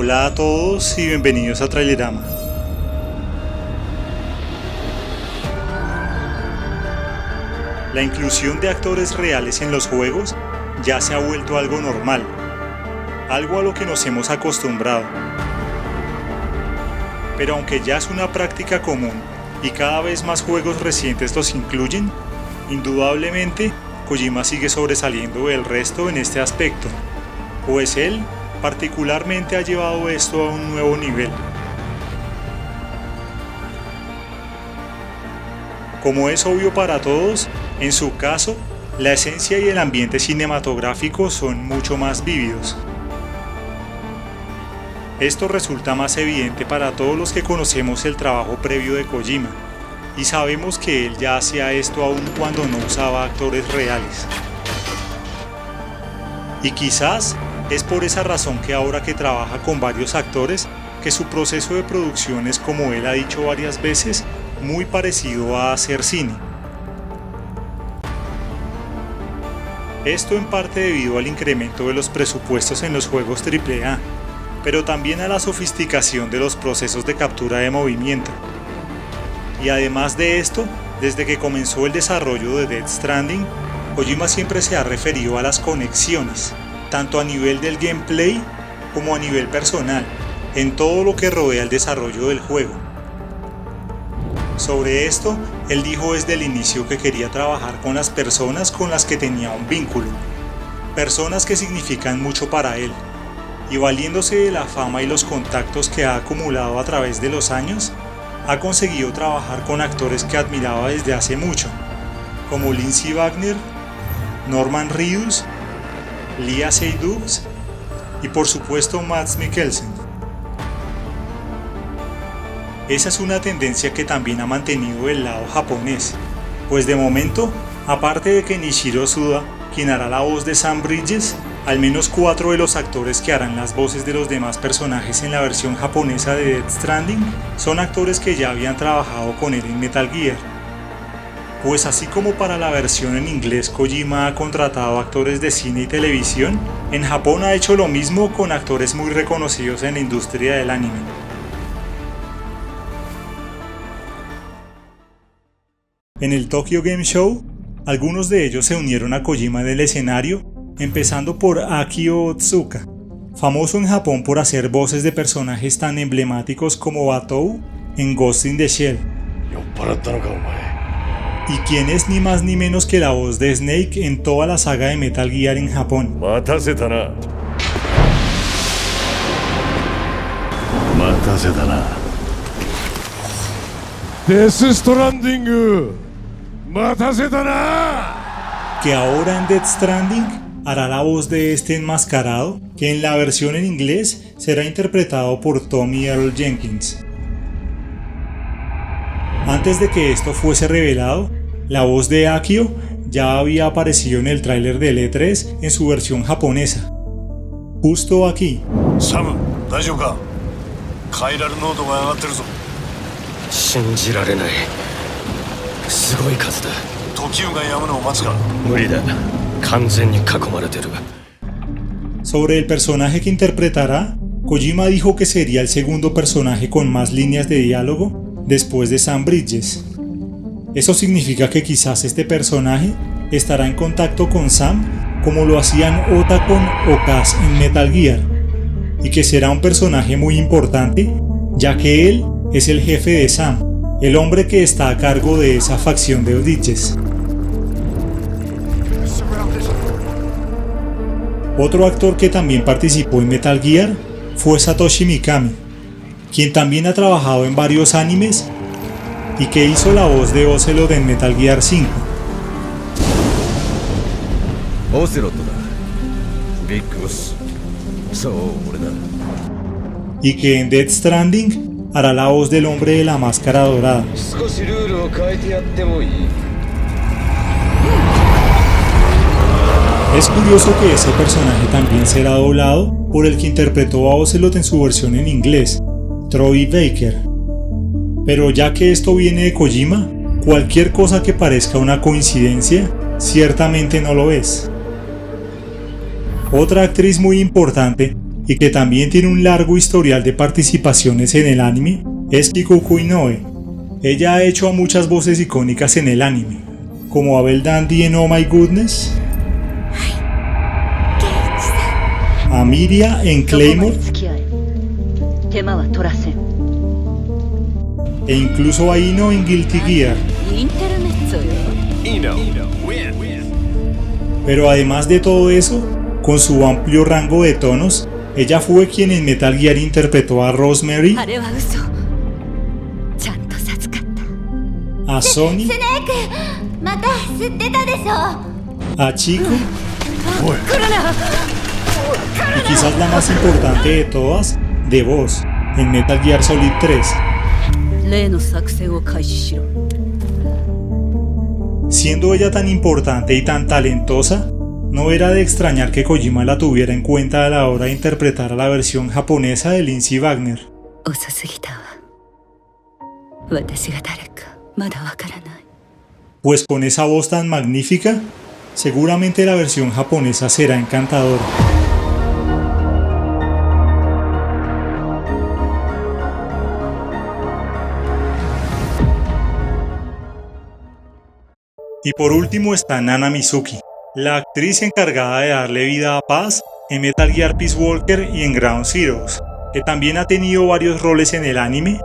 Hola a todos y bienvenidos a Trailerama. La inclusión de actores reales en los juegos ya se ha vuelto algo normal, algo a lo que nos hemos acostumbrado. Pero aunque ya es una práctica común y cada vez más juegos recientes los incluyen, indudablemente Kojima sigue sobresaliendo del resto en este aspecto, pues él particularmente ha llevado esto a un nuevo nivel. Como es obvio para todos, en su caso, la esencia y el ambiente cinematográfico son mucho más vívidos. Esto resulta más evidente para todos los que conocemos el trabajo previo de Kojima, y sabemos que él ya hacía esto aún cuando no usaba actores reales. Y quizás es por esa razón que ahora que trabaja con varios actores, que su proceso de producción es, como él ha dicho varias veces, muy parecido a hacer cine. Esto en parte debido al incremento de los presupuestos en los juegos AAA, pero también a la sofisticación de los procesos de captura de movimiento. Y además de esto, desde que comenzó el desarrollo de Death Stranding, Kojima siempre se ha referido a las conexiones, tanto a nivel del gameplay como a nivel personal, en todo lo que rodea el desarrollo del juego. Sobre esto, él dijo desde el inicio que quería trabajar con las personas con las que tenía un vínculo, personas que significan mucho para él, y valiéndose de la fama y los contactos que ha acumulado a través de los años, ha conseguido trabajar con actores que admiraba desde hace mucho, como Lindsay Wagner, Norman Reedus, Léa Seydoux y por supuesto Mads Mikkelsen. Esa es una tendencia que también ha mantenido el lado japonés, pues de momento, aparte de Kenichiro Tsuda, quien hará la voz de Sam Bridges, al menos 4 de los actores que harán las voces de los demás personajes en la versión japonesa de Death Stranding son actores que ya habían trabajado con él en Metal Gear. Pues así como para la versión en inglés Kojima ha contratado actores de cine y televisión, en Japón ha hecho lo mismo con actores muy reconocidos en la industria del anime. En el Tokyo Game Show, algunos de ellos se unieron a Kojima en el escenario, empezando por Akio Otsuka, famoso en Japón por hacer voces de personajes tan emblemáticos como Batou en Ghost in the Shell, y quien es ni más ni menos que la voz de Snake en toda la saga de Metal Gear en Japón. Death Stranding, que ahora en Death Stranding hará la voz de este enmascarado, que en la versión en inglés será interpretado por Tommy Earl Jenkins. Antes de que esto fuese revelado, la voz de Akio ya había aparecido en el tráiler del E3 en su versión japonesa. Justo aquí. Sam, ¿daijoubu ka? Chiral nodo ga agataru zo. 信じられない。すごい数だ。時運が止むのを待つか。無理だ。完全に囲まれてる。 Sobre el personaje que interpretará, Kojima dijo que sería el segundo personaje con más líneas de diálogo después de Sam Bridges. Eso significa que quizás este personaje estará en contacto con Sam como lo hacían Otacon o Kaz en Metal Gear, y que será un personaje muy importante, ya que él es el jefe de Sam, el hombre que está a cargo de esa facción de Bridges. Otro actor que también participó en Metal Gear fue Satoshi Mikami, quien también ha trabajado en varios animes y que hizo la voz de Ocelot en Metal Gear 5. Y que en Death Stranding hará la voz del hombre de la máscara dorada. Es curioso que ese personaje también será doblado por el que interpretó a Ocelot en su versión en inglés, Troy Baker. Pero ya que esto viene de Kojima, cualquier cosa que parezca una coincidencia, ciertamente no lo es. Otra actriz muy importante y que también tiene un largo historial de participaciones en el anime, es Kikuko Inoue. Ella ha hecho a muchas voces icónicas en el anime, como Abel Dandy en Oh My Goodness, a Miria en Claymore, e incluso a Ino en Guilty Gear. Pero además de todo eso, con su amplio rango de tonos, ella fue quien en Metal Gear interpretó a Rosemary, a Sonic, a Chico, y quizás la más importante de todas, de voz, en Metal Gear Solid 3. Siendo ella tan importante y tan talentosa, no era de extrañar que Kojima la tuviera en cuenta a la hora de interpretar a la versión japonesa de Lindsay Wagner. Pues con esa voz tan magnífica, seguramente la versión japonesa será encantadora. Y por último está Nana Mizuki, la actriz encargada de darle vida a Paz en Metal Gear Peace Walker y en Ground Zeroes, que también ha tenido varios roles en el anime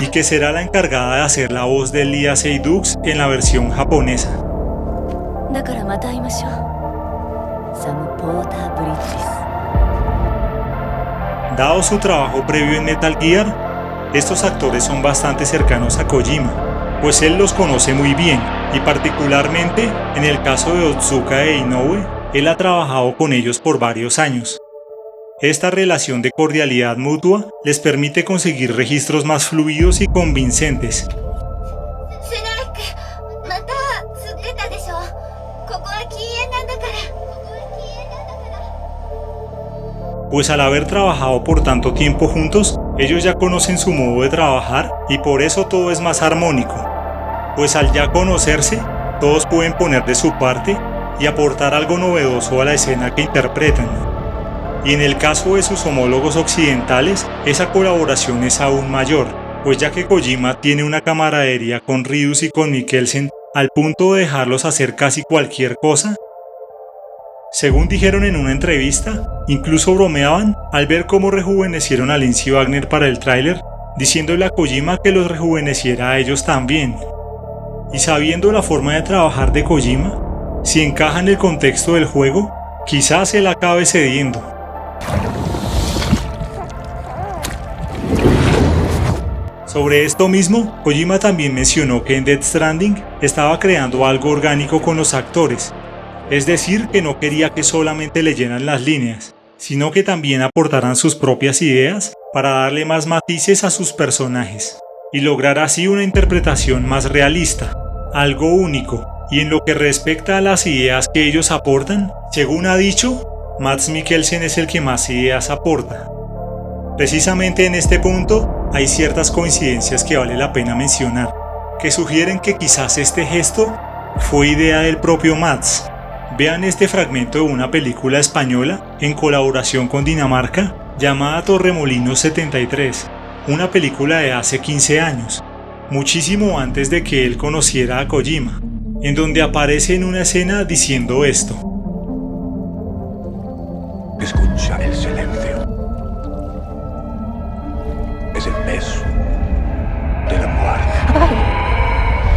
y que será la encargada de hacer la voz de Lia Seydoux en la versión japonesa. Dado su trabajo previo en Metal Gear, estos actores son bastante cercanos a Kojima, pues él los conoce muy bien, y particularmente en el caso de Otsuka e Inoue, él ha trabajado con ellos por varios años. Esta relación de cordialidad mutua les permite conseguir registros más fluidos y convincentes. Pues al haber trabajado por tanto tiempo juntos, ellos ya conocen su modo de trabajar y por eso todo es más armónico. Pues al ya conocerse, todos pueden poner de su parte y aportar algo novedoso a la escena que interpretan. Y en el caso de sus homólogos occidentales, esa colaboración es aún mayor, pues ya que Kojima tiene una camaradería con Ryus y con Mikkelsen al punto de dejarlos hacer casi cualquier cosa. Según dijeron en una entrevista, incluso bromeaban al ver cómo rejuvenecieron a Lindsay Wagner para el tráiler, diciéndole a Kojima que los rejuveneciera a ellos también. Y sabiendo la forma de trabajar de Kojima, si encaja en el contexto del juego, quizás él acabe cediendo. Sobre esto mismo, Kojima también mencionó que en Death Stranding estaba creando algo orgánico con los actores, es decir, que no quería que solamente leyeran las líneas, sino que también aportaran sus propias ideas para darle más matices a sus personajes, y lograr así una interpretación más realista, algo único, y en lo que respecta a las ideas que ellos aportan, según ha dicho, Mads Mikkelsen es el que más ideas aporta. Precisamente en este punto hay ciertas coincidencias que vale la pena mencionar, que sugieren que quizás este gesto fue idea del propio Mads. Vean este fragmento de una película española en colaboración con Dinamarca llamada Torremolinos 73, una película de hace 15 años, muchísimo antes de que él conociera a Kojima, en donde aparece en una escena diciendo esto. Escucha el silencio. Es el peso de la muerte.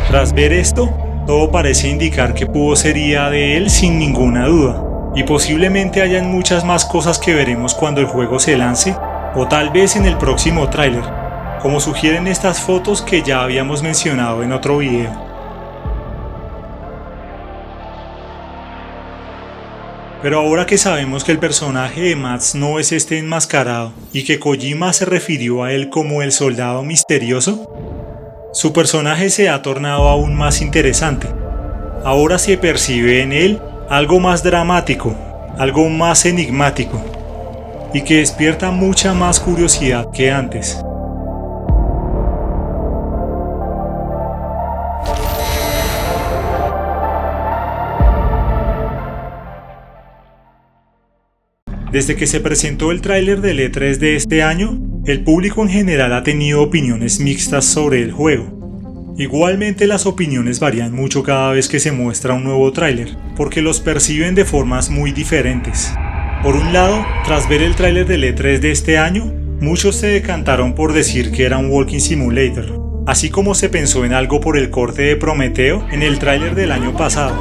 Tras ver esto, todo parece indicar que pudo ser idea de él sin ninguna duda, y posiblemente hayan muchas más cosas que veremos cuando el juego se lance, o tal vez en el próximo tráiler, como sugieren estas fotos que ya habíamos mencionado en otro video. Pero ahora que sabemos que el personaje de Mads no es este enmascarado y que Kojima se refirió a él como el soldado misterioso, su personaje se ha tornado aún más interesante. Ahora se percibe en él algo más dramático, algo más enigmático, y que despierta mucha más curiosidad que antes. Desde que se presentó el tráiler del E3 de este año, el público en general ha tenido opiniones mixtas sobre el juego. Igualmente las opiniones varían mucho cada vez que se muestra un nuevo tráiler, porque los perciben de formas muy diferentes. Por un lado, tras ver el tráiler del E3 de este año, muchos se decantaron por decir que era un Walking Simulator, así como se pensó en algo por el corte de Prometeo en el tráiler del año pasado.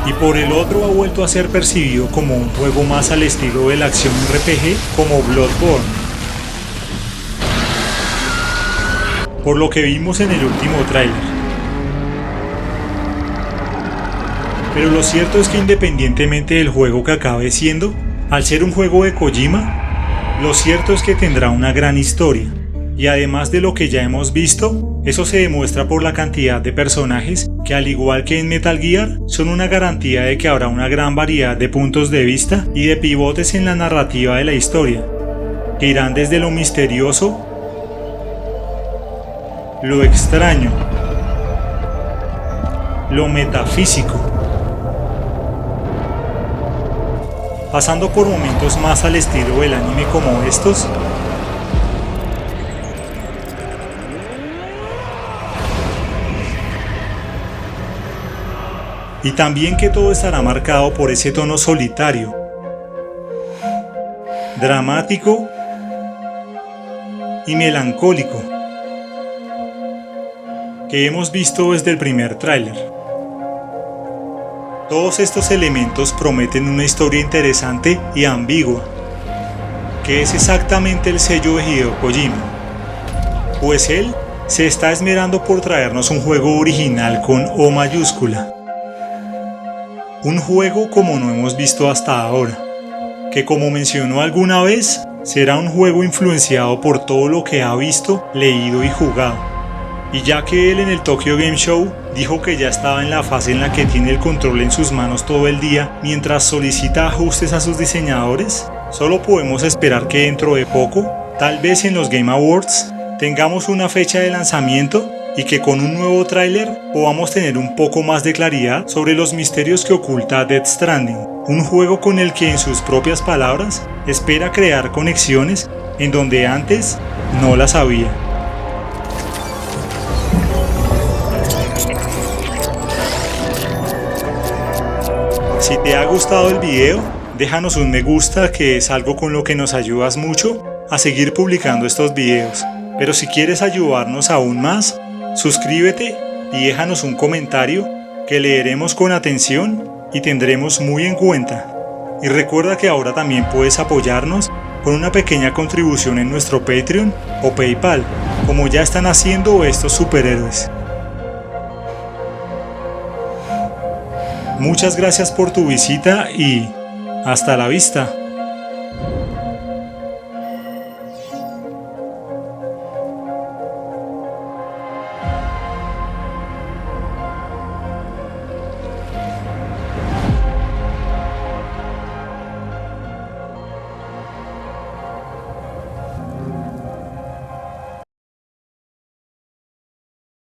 Y por el otro ha vuelto a ser percibido como un juego más al estilo de la acción RPG como Bloodborne. Por lo que vimos en el último tráiler. Pero lo cierto es que independientemente del juego que acabe siendo, al ser un juego de Kojima, lo cierto es que tendrá una gran historia. Y además de lo que ya hemos visto, eso se demuestra por la cantidad de personajes que, al igual que en Metal Gear, son una garantía de que habrá una gran variedad de puntos de vista y de pivotes en la narrativa de la historia, que irán desde lo misterioso, lo extraño, lo metafísico, pasando por momentos más al estilo del anime como estos, y también que todo estará marcado por ese tono solitario, dramático y melancólico que hemos visto desde el primer tráiler. Todos estos elementos prometen una historia interesante y ambigua, que es exactamente el sello de Hideo Kojima, pues él se está esmerando por traernos un juego original con O mayúscula. Un juego como no hemos visto hasta ahora, que como mencionó alguna vez, será un juego influenciado por todo lo que ha visto, leído y jugado. Y ya que él en el Tokyo Game Show dijo que ya estaba en la fase en la que tiene el control en sus manos todo el día mientras solicita ajustes a sus diseñadores, solo podemos esperar que dentro de poco, tal vez en los Game Awards, tengamos una fecha de lanzamiento y que con un nuevo tráiler podamos tener un poco más de claridad sobre los misterios que oculta Death Stranding, un juego con el que en sus propias palabras espera crear conexiones en donde antes no las había. Si te ha gustado el video, déjanos un me gusta, que es algo con lo que nos ayudas mucho a seguir publicando estos videos. Pero si quieres ayudarnos aún más, suscríbete y déjanos un comentario que leeremos con atención y tendremos muy en cuenta. Y recuerda que ahora también puedes apoyarnos con una pequeña contribución en nuestro Patreon o PayPal, como ya están haciendo estos superhéroes. Muchas gracias por tu visita y hasta la vista.